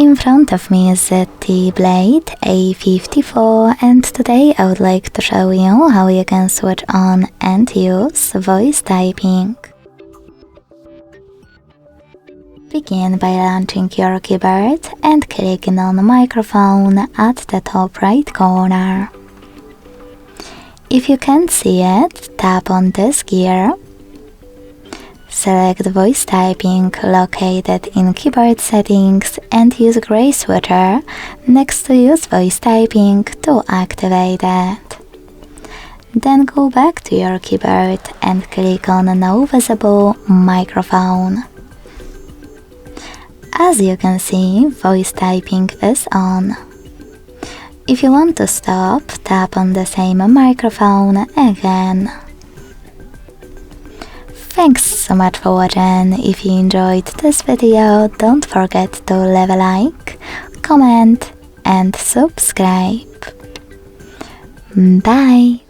In front of me is ZTE Blade A54, and today I would like to show you how you can switch on and use voice typing. Begin by launching your keyboard and clicking on microphone at the top right corner. If you can't see it, tap on this gear. Select voice typing located in keyboard settings and use gray switcher next to use voice typing to activate it. Then go back to your keyboard and click on no visible microphone. As you can see, voice typing is on. If you want to stop, tap on the same microphone again. Thanks so much for watching. If you enjoyed this video, don't forget to leave a like, comment and subscribe. Bye!